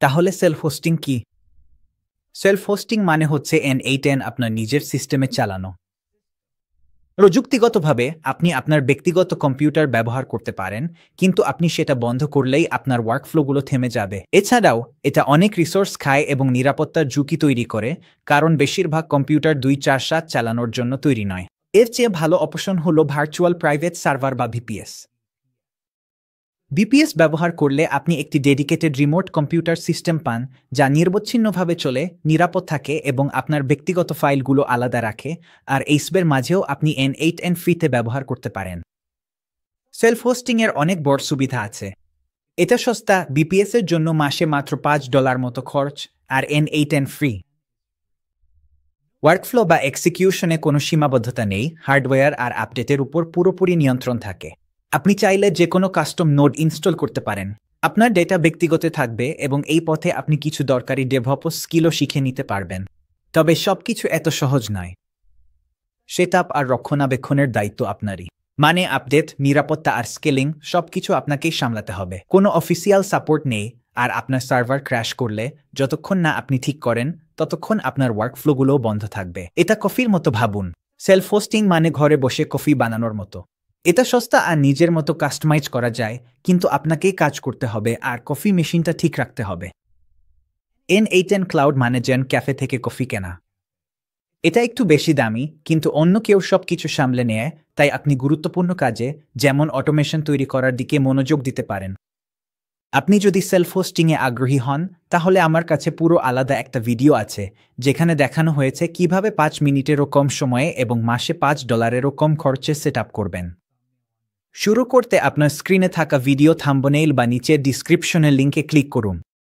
তাহলে self hosting কি? Self hosting মানে হচ্ছে N8N আপনার নিজের সিস্টেমে চালানো। প্রযুক্তিগতভাবে আপনি আপনার ব্যক্তিগত কম্পিউটার ব্যবহার করতে পারেন, কিন্তু আপনি সেটা বন্ধ করলেই আপনার ওয়ার্কফ্লোগুলো থেমে যাবে। এছাড়াও এটা অনেক রিসোর্স খায় এবং নিরাপত্তার ঝুঁকি তৈরি করে, কারণ বেশিরভাগ কম্পিউটার 2-4-7 চালানোর জন্য তৈরি নয়। এর চেয়ে ভালো অপশন হলো ভার্চুয়াল প্রাইভেট সার্ভার বা ভিপিএস। ভিপিএস ব্যবহার করলে আপনি একটি ডেডিকেটেড রিমোট কম্পিউটার সিস্টেম পান, যা নিরবচ্ছিন্নভাবে চলে, নিরাপদ থাকে এবং আপনার ব্যক্তিগত ফাইলগুলো আলাদা রাখে, আর এইসবের মাঝেও আপনি N8N ফ্রিতে ব্যবহার করতে পারেন। সেলফ হোস্টিংয়ের অনেক বড় সুবিধা আছে। এটা সস্তা, ভিপিএসের জন্য মাসে মাত্র $5 মতো খরচ, আর N8N ফ্রি। ওয়ার্কফ্লো বা এক্সিকিউশনে কোনো সীমাবদ্ধতা নেই, হার্ডওয়্যার আর আপডেটের উপর পুরোপুরি নিয়ন্ত্রণ থাকে। আপনি চাইলে যে কোনো কাস্টম নোড ইনস্টল করতে পারেন। আপনার ডেটা ব্যক্তিগত থাকবে এবং এই পথে আপনি কিছু দরকারি ডেভঅপস স্কিলও শিখে নিতে পারবেন। তবে সবকিছু এত সহজ নয়। সেটআপ আর রক্ষণাবেক্ষণের দায়িত্ব আপনারই। মানে আপডেট, নিরাপত্তা আর স্কেলিং সবকিছু আপনাকেই সামলাতে হবে। কোনো অফিসিয়াল সাপোর্ট নেই, আর আপনার সার্ভার ক্র্যাশ করলে যতক্ষণ না আপনি ঠিক করেন ততক্ষণ আপনার ওয়ার্কফ্লোগুলোও বন্ধ থাকবে। এটা কফির মতো ভাবুন। সেলফ হোস্টিং মানে ঘরে বসে কফি বানানোর মতো। এটা সস্তা আর নিজের মতো কাস্টমাইজ করা যায়, কিন্তু আপনাকেই কাজ করতে হবে আর কফি মেশিনটা ঠিক রাখতে হবে। N8N ক্লাউড মানে যেন ক্যাফে থেকে কফি কেনা। এটা একটু বেশি দামি, কিন্তু অন্য কেউ সব কিছু সামলে নেয়, তাই আপনি গুরুত্বপূর্ণ কাজে, যেমন অটোমেশন তৈরি করার দিকে মনোযোগ দিতে পারেন। আপনি যদি সেলফ হোস্টিংয়ে আগ্রহী হন, তাহলে আমার কাছে পুরো আলাদা একটা ভিডিও আছে, যেখানে দেখানো হয়েছে কিভাবে 5 মিনিটেরও কম সময়ে এবং মাসে $5-এরও কম খরচে সেট আপ করবেন। শুরু করতে আপনার স্ক্রিনে থাকা ভিডিও থাম্বনেইল বা নিচের ডিসক্রিপশনের লিঙ্কে ক্লিক করুন।